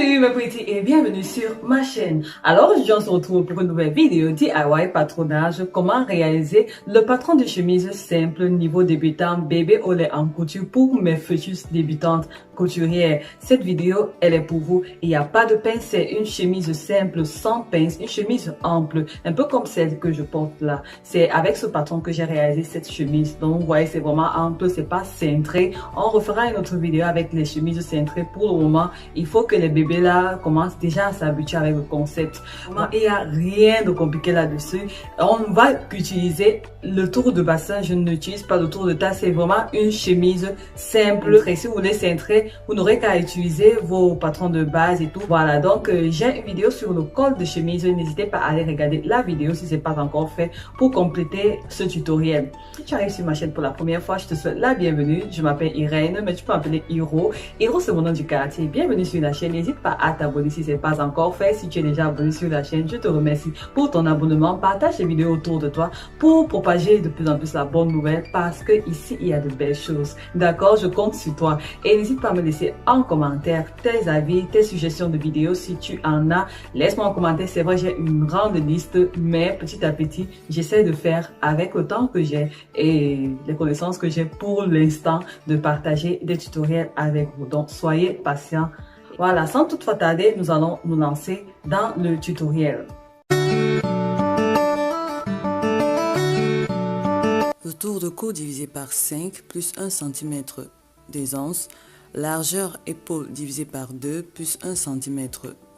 Salut mes petits et bienvenue sur ma chaîne. Alors aujourd'hui on se retrouve pour une nouvelle vidéo DIY patronage, comment réaliser le patron de chemise simple niveau débutant bébé au lait en couture pour mes futures débutantes couturières. Cette vidéo elle est pour vous, il n'y a pas de pince, c'est une chemise simple sans pince, une chemise ample, un peu comme celle que je porte là. C'est avec ce patron que j'ai réalisé cette chemise, donc vous voyez c'est vraiment ample, c'est pas cintré. On refera une autre vidéo avec les chemises cintrées. Pour le moment il faut que les bébés là commencent déjà à s'habituer avec le concept. Il n'y a rien de compliqué là-dessus. On va utiliser le tour de bassin. Je n'utilise pas le tour de taille. C'est vraiment une chemise simple. Et si vous voulez cintrer, vous n'aurez qu'à utiliser vos patrons de base et tout. Voilà, donc j'ai une vidéo sur le col de chemise. N'hésitez pas à aller regarder la vidéo si ce n'est pas encore fait pour compléter ce tutoriel. Si tu arrives sur ma chaîne pour la première fois, je te souhaite la bienvenue. Je m'appelle Irène, mais tu peux m'appeler Hiro. Hiro, c'est mon nom du quartier. Bienvenue sur la chaîne. N'hésite pas à t'abonner si ce n'est pas encore fait. Si tu es déjà abonné sur la chaîne, je te remercie pour ton abonnement. Partage les vidéos autour de toi pour propager de plus en plus la bonne nouvelle parce que ici, il y a de belles choses. D'accord? Je compte sur toi. Et n'hésite pas à me laisser en commentaire tes avis, tes suggestions de vidéos si tu en as. Laisse-moi en commentaire. C'est vrai, j'ai une grande liste, mais petit à petit, j'essaie de faire avec le temps que j'ai et les connaissances que j'ai pour l'instant de partager des tutoriels avec vous. Donc, soyez patients. Voilà, sans toutefois tarder, nous allons nous lancer dans le tutoriel. Le tour de cou divisé par 5 plus 1 cm d'aisance, largeur épaule divisé par 2 plus 1 cm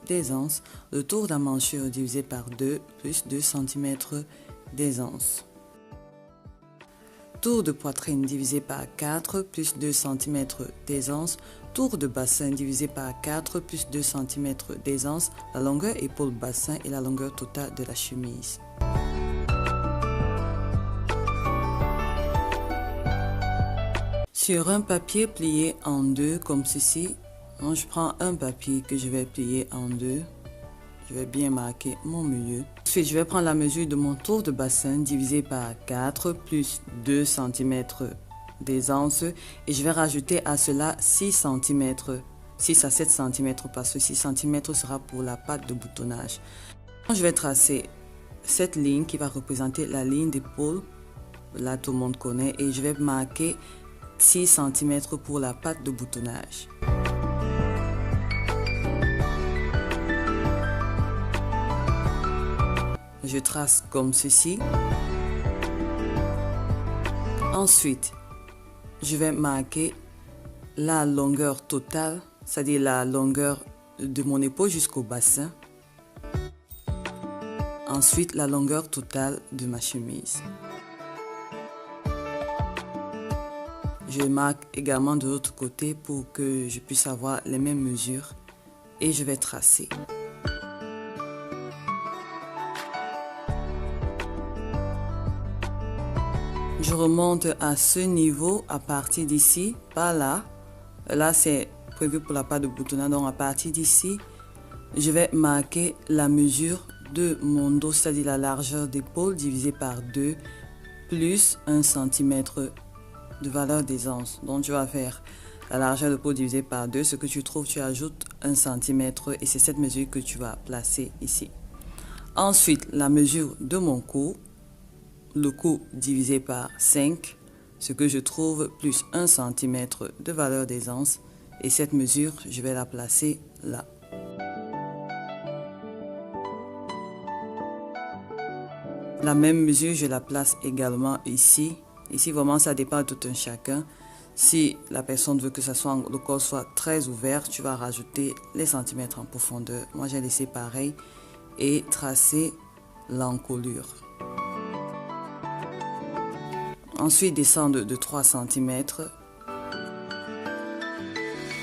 d'aisance, le tour d'emmanchure divisé par 2 plus 2 cm d'aisance. Tour de poitrine divisé par 4 plus 2 cm d'aisance, tour de bassin divisé par 4 plus 2 cm d'aisance, la longueur épaule bassin et la longueur totale de la chemise. Sur un papier plié en deux comme ceci, je prends un papier que je vais plier en deux. Je vais bien marquer mon milieu. Ensuite, je vais prendre la mesure de mon tour de bassin divisé par 4 plus 2 cm d'aisance et je vais rajouter à cela 6 cm, 6 à 7 cm parce que 6 cm sera pour la patte de boutonnage. Je vais tracer cette ligne qui va représenter la ligne d'épaule. Là, tout le monde connaît et je vais marquer 6 cm pour la patte de boutonnage. Je trace comme ceci. Ensuite, je vais marquer la longueur totale, c'est-à-dire la longueur de mon épaule jusqu'au bassin. Ensuite, la longueur totale de ma chemise. Je marque également de l'autre côté pour que je puisse avoir les mêmes mesures et je vais tracer. Je remonte à ce niveau à partir d'ici, par là. Là, c'est prévu pour la patte de boutonnage. Donc, à partir d'ici, je vais marquer la mesure de mon dos, c'est-à-dire la largeur d'épaule divisée par 2 plus 1 cm de valeur d'aisance. Donc, tu vas faire la largeur d'épaule divisée par 2. Ce que tu trouves, tu ajoutes 1 cm et c'est cette mesure que tu vas placer ici. Ensuite, la mesure de mon cou. Le cou divisé par 5, ce que je trouve, plus 1 cm de valeur d'aisance. Et cette mesure, je vais la placer là. La même mesure, je la place également ici. Ici, vraiment, ça dépend de tout un chacun. Si la personne veut que le col soit très ouvert, tu vas rajouter les centimètres en profondeur. Moi, j'ai laissé pareil et tracer l'encolure. Ensuite, descendre de 3 cm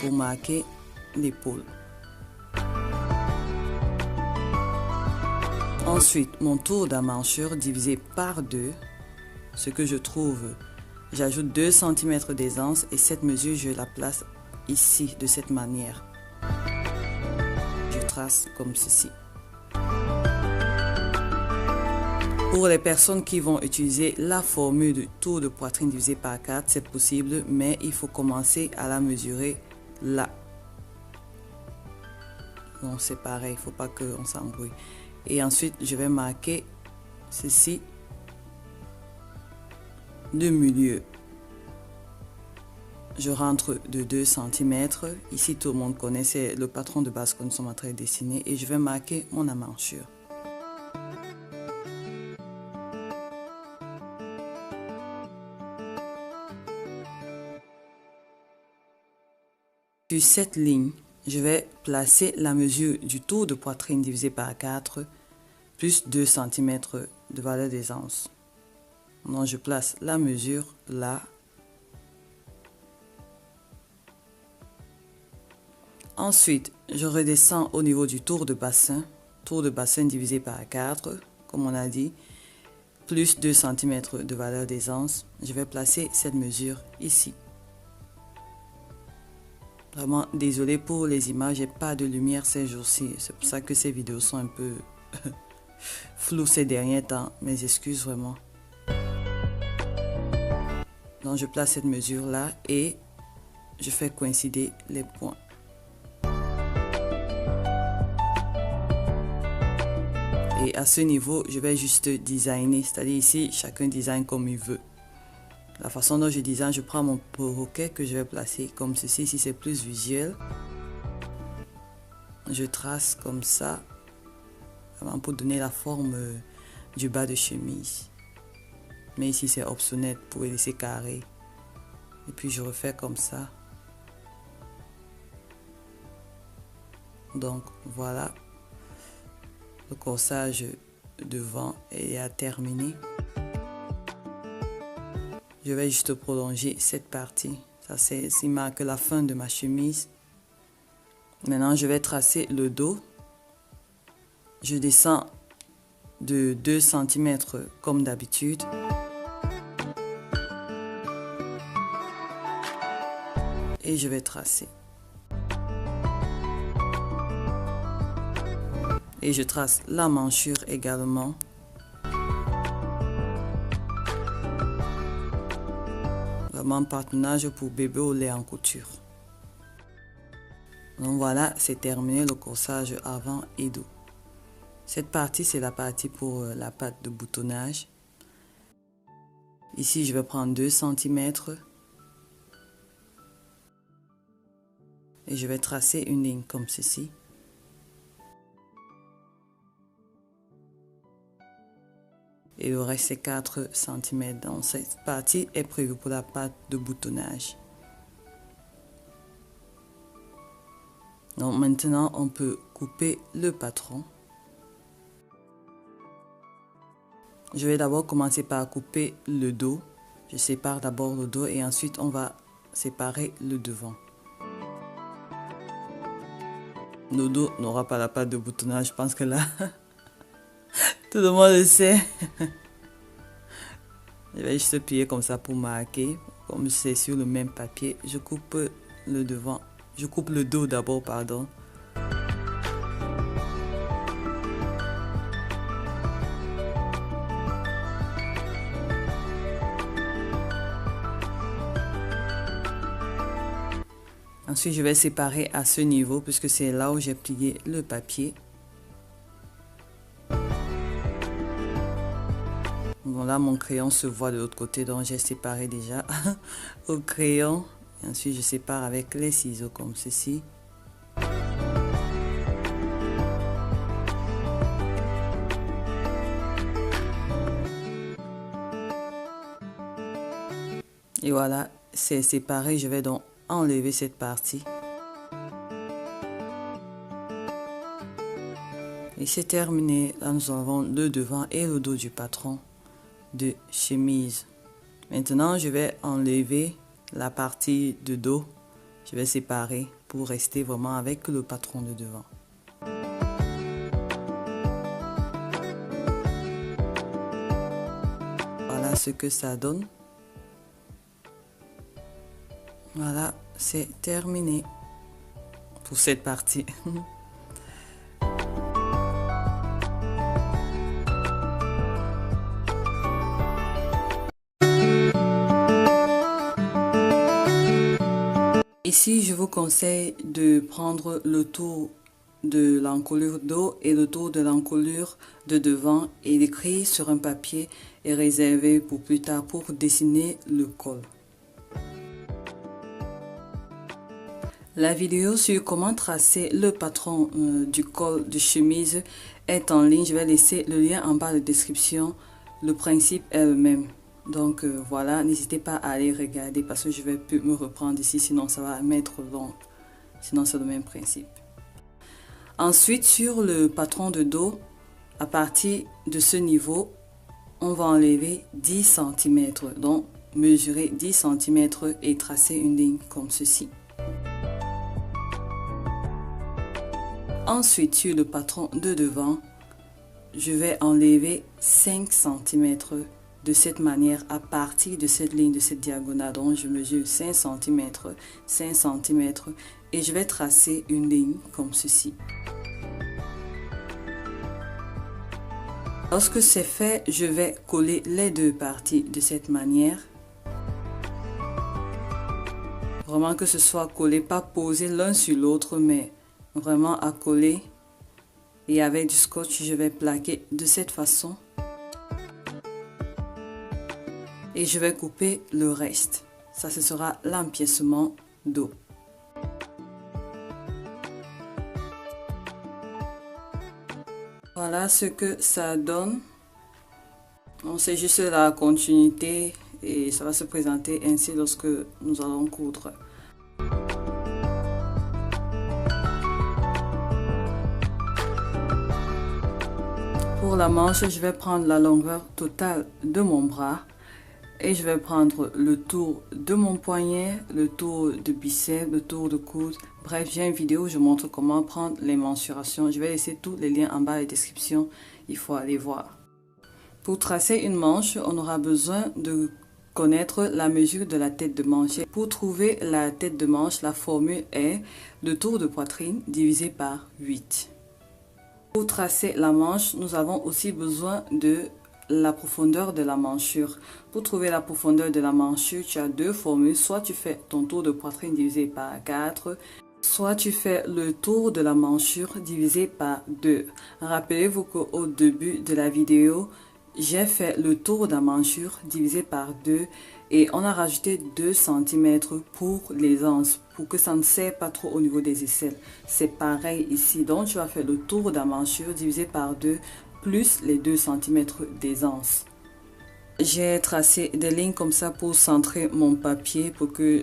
pour marquer l'épaule. Ensuite, mon tour d'emmanchure divisé par 2, ce que je trouve, j'ajoute 2 cm d'aisance et cette mesure, je la place ici, de cette manière. Je trace comme ceci. Pour les personnes qui vont utiliser la formule de tour de poitrine divisé par 4, c'est possible, mais il faut commencer à la mesurer là. Donc c'est pareil, il ne faut pas qu'on s'embrouille. Et ensuite, je vais marquer ceci, le milieu. Je rentre de 2 cm. Ici, tout le monde connaît, c'est le patron de base que nous sommes en train de dessiner. Et je vais marquer mon emmanchure. Sur cette ligne, je vais placer la mesure du tour de poitrine divisé par 4 plus 2 cm de valeur d'aisance. Donc, je place la mesure là. Ensuite, je redescends au niveau du tour de bassin divisé par 4, comme on a dit, plus 2 cm de valeur d'aisance. Je vais placer cette mesure ici. Vraiment, désolé pour les images, j'ai pas de lumière ces jours-ci. C'est pour ça que ces vidéos sont un peu floues ces derniers temps. Mes excuses vraiment. Donc, je place cette mesure là et je fais coïncider les points. Et à ce niveau, je vais juste designer. C'est-à-dire ici, chacun design comme il veut. La façon dont je design, je prends mon perroquet que je vais placer comme ceci, si c'est plus visuel. Je trace comme ça, vraiment pour donner la forme du bas de chemise. Mais ici c'est optionnel, vous pouvez laisser carré. Et puis je refais comme ça. Donc voilà, le corsage devant est à terminer. Je vais juste prolonger cette partie. Ça, c'est ce qui marque la fin de ma chemise. Maintenant, je vais tracer le dos. Je descends de 2 cm comme d'habitude. Et je vais tracer. Et je trace la manchure également. Vraiment partenage pour bébé au lait en couture. Donc voilà, c'est terminé le corsage avant et dos. Cette partie, c'est la partie pour la patte de boutonnage. Ici, je vais prendre 2 cm. Et je vais tracer une ligne comme ceci. Et le reste, c'est 4 cm. Donc cette partie est prévue pour la patte de boutonnage. Donc maintenant, on peut couper le patron. Je vais d'abord commencer par couper le dos. Je sépare d'abord le dos et ensuite on va séparer le devant. Le dos n'aura pas la patte de boutonnage, je pense que là, tout le monde le sait. Je vais juste plier comme ça pour marquer. Comme c'est sur le même papier, je coupe le devant. Je coupe le dos d'abord, pardon. Ensuite, je vais séparer à ce niveau puisque c'est là où j'ai plié le papier. Bon, là, mon crayon se voit de l'autre côté, donc j'ai séparé déjà au crayon. Et ensuite, je sépare avec les ciseaux comme ceci. Et voilà, c'est séparé. Je vais donc enlever cette partie. Et c'est terminé. Là, nous avons le devant et le dos du patron de chemise. Maintenant, je vais enlever la partie de dos. Je vais séparer pour rester vraiment avec le patron de devant. Voilà ce que ça donne. Voilà, c'est terminé pour cette partie. Ici, je vous conseille de prendre le tour de l'encolure dos et le tour de l'encolure de devant est écrit sur un papier et réservé pour plus tard pour dessiner le col. La vidéo sur comment tracer le patron du col de chemise est en ligne. Je vais laisser le lien en bas de description. Le principe est le même. Donc voilà, n'hésitez pas à aller regarder parce que je vais plus me reprendre ici, sinon ça va m'être long. Sinon c'est le même principe. Ensuite, sur le patron de dos, à partir de ce niveau, on va enlever 10 cm. Donc mesurer 10 cm et tracer une ligne comme ceci. Ensuite, sur le patron de devant, je vais enlever 5 cm de cette manière à partir de cette ligne, de cette diagonale. Donc, je mesure 5 cm, 5 cm et je vais tracer une ligne comme ceci. Lorsque c'est fait, je vais coller les deux parties de cette manière. Vraiment que ce soit collé, pas posé l'un sur l'autre, mais vraiment à coller. Et avec du scotch, je vais plaquer de cette façon. Et je vais couper le reste. Ça, ce sera l'empiècement dos. Voilà ce que ça donne. On sait juste la continuité et ça va se présenter ainsi lorsque nous allons coudre. Pour la manche, je vais prendre la longueur totale de mon bras et je vais prendre le tour de mon poignet, le tour de biceps, le tour de coude. Bref, j'ai une vidéo où je montre comment prendre les mensurations. Je vais laisser tous les liens en bas de la description, il faut aller voir. Pour tracer une manche, on aura besoin de connaître la mesure de la tête de manche. Pour trouver la tête de manche, la formule est le tour de poitrine divisé par 8. Pour tracer la manche, nous avons aussi besoin de la profondeur de la manchure. Pour trouver la profondeur de la manchure, tu as deux formules. Soit tu fais ton tour de poitrine divisé par 4, soit tu fais le tour de la manchure divisé par 2. Rappelez-vous qu'au début de la vidéo, j'ai fait le tour de la manchure divisé par 2 et on a rajouté 2 cm pour les anses, pour que ça ne serre pas trop au niveau des aisselles. C'est pareil ici, donc tu vas faire le tour de la manchure divisé par 2 plus les 2 cm des anses. J'ai tracé des lignes comme ça pour centrer mon papier pour que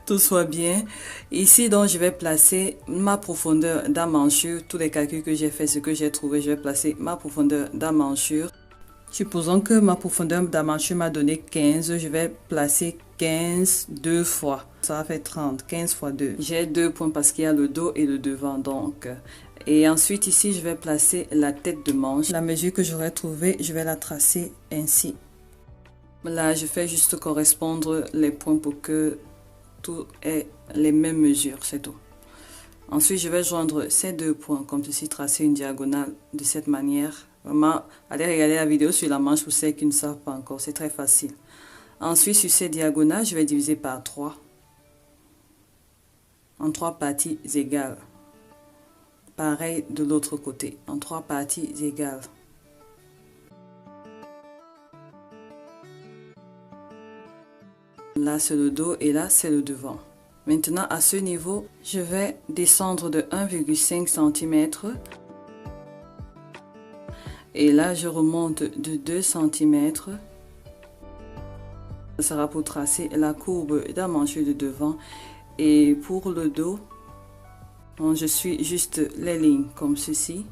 tout soit bien. Ici, donc, je vais placer ma profondeur d'amanchure. Tous les calculs que j'ai fait, ce que j'ai trouvé, je vais placer ma profondeur d'amanchure. Supposons que ma profondeur d'amanchure m'a donné 15, je vais placer 15 deux fois. Ça va faire 30, 15 fois 2. J'ai 2 points parce qu'il y a le dos et le devant, donc. Et ensuite, ici, je vais placer la tête de manche. La mesure que j'aurais trouvée, je vais la tracer ainsi. Là, je fais juste correspondre les points pour que tout ait les mêmes mesures, c'est tout. Ensuite, je vais joindre ces deux points, comme ceci, tracer une diagonale de cette manière. Vraiment, allez regarder la vidéo sur la manche pour ceux qui ne savent pas encore, c'est très facile. Ensuite, sur ces diagonales, je vais diviser par 3. En 3 parties égales. Pareil de l'autre côté, en 3 parties égales. Là, c'est le dos et là, c'est le devant. Maintenant, à ce niveau, je vais descendre de 1,5 cm. Et là, je remonte de 2 cm. Ça sera pour tracer la courbe de la manchure de devant. Et pour le dos, je suis juste les lignes comme ceci.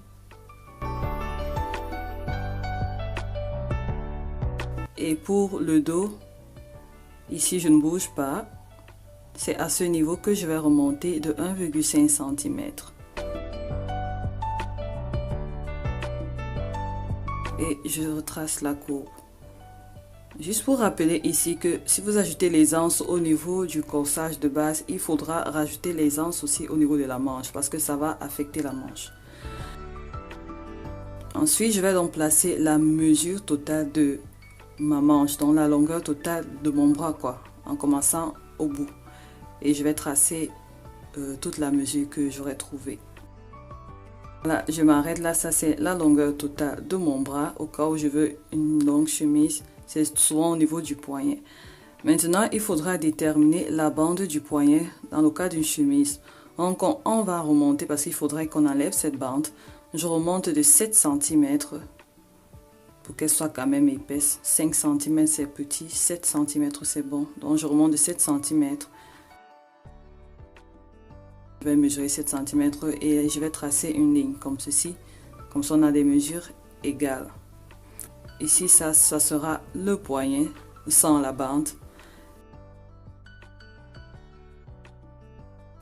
Et pour le dos, ici je ne bouge pas. C'est à ce niveau que je vais remonter de 1,5 cm. Et je retrace la courbe. Juste pour rappeler ici que si vous ajoutez les anses au niveau du corsage de base, il faudra rajouter les anses aussi au niveau de la manche parce que ça va affecter la manche. Ensuite, je vais donc placer la mesure totale de ma manche, donc la longueur totale de mon bras, quoi, en commençant au bout. Et je vais tracer toute la mesure que j'aurais trouvée. Voilà, je m'arrête là. Ça, c'est la longueur totale de mon bras. Au cas où je veux une longue chemise, c'est souvent au niveau du poignet. Maintenant, il faudra déterminer la bande du poignet dans le cas d'une chemise. Donc, on va remonter parce qu'il faudrait qu'on enlève cette bande. Je remonte de 7 cm pour qu'elle soit quand même épaisse. 5 cm c'est petit, 7 cm c'est bon. Donc, je remonte de 7 cm. Je vais mesurer 7 cm et je vais tracer une ligne comme ceci. Comme ça, on a des mesures égales. Ici, ça sera le poignet sans la bande.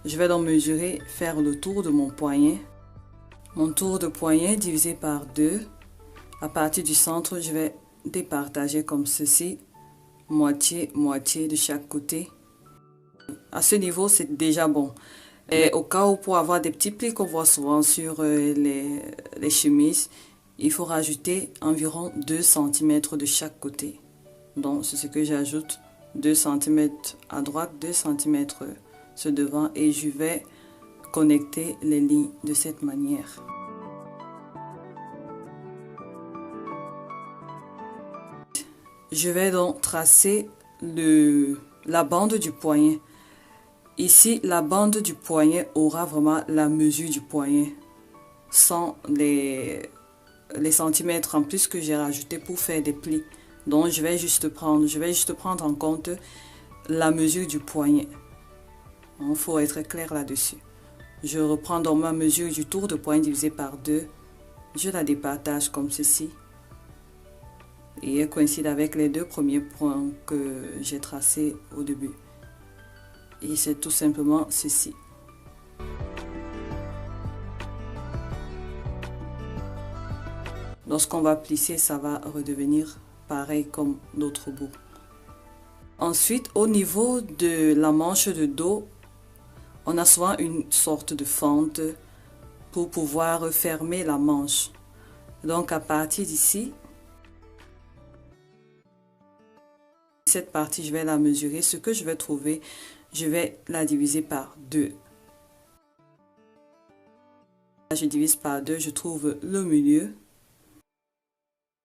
Je vais donc mesurer, faire le tour de mon poignet. Mon tour de poignet divisé par 2. À partir du centre, je vais départager comme ceci. Moitié, moitié de chaque côté. À ce niveau, c'est déjà bon. Et au cas où, pour avoir des petits plis qu'on voit souvent sur les chemises, il faut rajouter environ 2 cm de chaque côté. Donc, c'est ce que j'ajoute. 2 cm à droite, 2 cm sur devant. Et je vais connecter les lignes de cette manière. Je vais donc tracer la bande du poignet. Ici, la bande du poignet aura vraiment la mesure du poignet, sans les centimètres en plus que j'ai rajouté pour faire des plis. Donc, je vais juste prendre en compte la mesure du poignet. Il faut être clair là-dessus. Je reprends donc ma mesure du tour de poignet divisé par 2. Je la départage comme ceci. Et elle coïncide avec les 2 premiers points que j'ai tracés au début. Et c'est tout simplement ceci. Lorsqu'on va plisser, ça va redevenir pareil comme l'autre bout. Ensuite, au niveau de la manche de dos, on a souvent une sorte de fente pour pouvoir fermer la manche. Donc à partir d'ici, cette partie, je vais la mesurer. Ce que je vais trouver, je vais la diviser par 2. Je divise par 2, je trouve le milieu.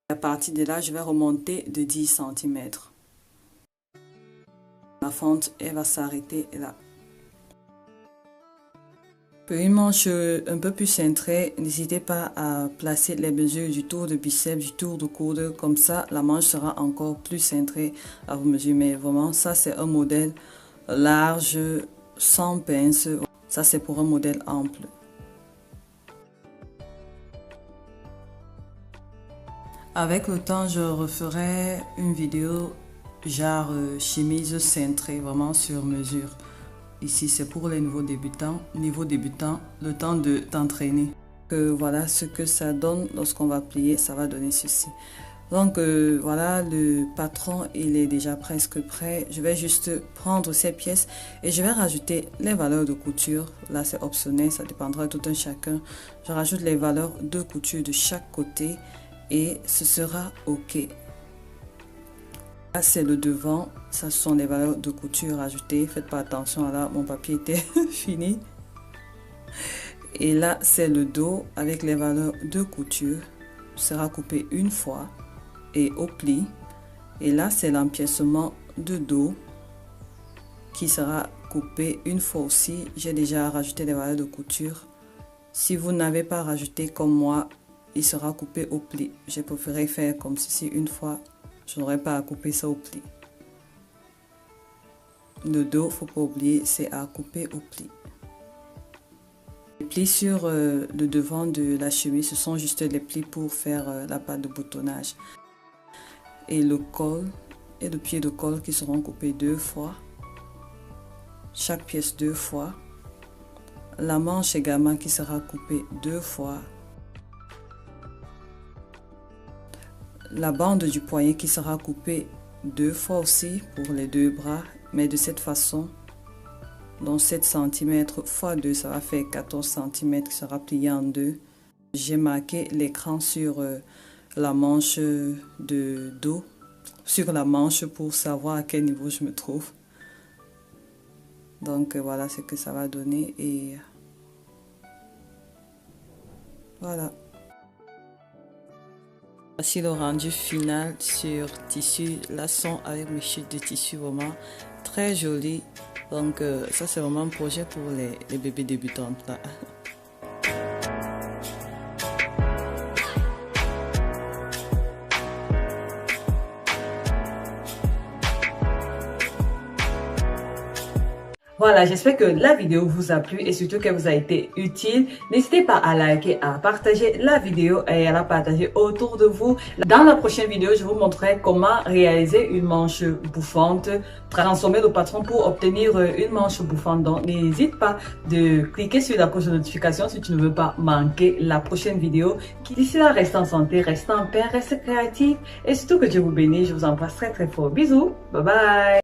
À partir de là, je vais remonter de 10 cm. La fente, elle va s'arrêter là. Pour une manche un peu plus cintrée, n'hésitez pas à placer les mesures du tour de biceps, du tour de coude. Comme ça, la manche sera encore plus cintrée à vos mesures. Mais vraiment, ça c'est un modèle large, sans pince. Ça c'est pour un modèle ample. Avec le temps, je referai une vidéo genre chemise cintrée, vraiment sur mesure. Ici, c'est pour les nouveaux débutants. Niveau débutant, le temps de t'entraîner. Voilà ce que ça donne lorsqu'on va plier, ça va donner ceci. Donc voilà, le patron, il est déjà presque prêt. Je vais juste prendre ces pièces et je vais rajouter les valeurs de couture. Là, c'est optionnel, ça dépendra de tout un chacun. Je rajoute les valeurs de couture de chaque côté et ce sera OK. Là, c'est le devant. Ça, ce sont les valeurs de couture ajoutées. Faites pas attention, là, mon papier était fini. Et là, c'est le dos avec les valeurs de couture. Sera coupé une fois et au pli. Et là, c'est l'empiècement de dos qui sera coupé une fois aussi. J'ai déjà rajouté les valeurs de couture. Si vous n'avez pas rajouté comme moi, il sera coupé au pli. J'ai préféré faire comme ceci une fois. Je n'aurai pas à couper ça au pli. Le dos, faut pas oublier, c'est à couper au pli. Les plis sur le devant de la chemise, ce sont juste les plis pour faire la part de boutonnage. Et le col et le pied de col qui seront coupés 2 fois. Chaque pièce 2 fois. La manche également qui sera coupée 2 fois. La bande du poignet qui sera coupée 2 fois aussi pour les 2 bras, mais de cette façon. Donc 7 cm x 2, ça va faire 14 cm qui sera plié en 2. J'ai marqué l'écran sur la manche de dos, sur la manche pour savoir à quel niveau je me trouve. Donc voilà ce que ça va donner et Voilà. Voici le rendu final sur tissu laçon avec mes chutes de tissu vraiment très joli. Donc ça c'est vraiment un projet pour les bébés débutantes là. Voilà, j'espère que la vidéo vous a plu et surtout qu'elle vous a été utile. N'hésitez pas à liker, à partager la vidéo et à la partager autour de vous. Dans la prochaine vidéo, je vous montrerai comment réaliser une manche bouffante, transformer le patron pour obtenir une manche bouffante. Donc, n'hésite pas de cliquer sur la cloche de notification si tu ne veux pas manquer la prochaine vidéo. D'ici là, restez en santé, restez en paix, restez créatifs et surtout que Dieu vous bénisse. Je vous embrasse très très fort. Bisous, bye bye.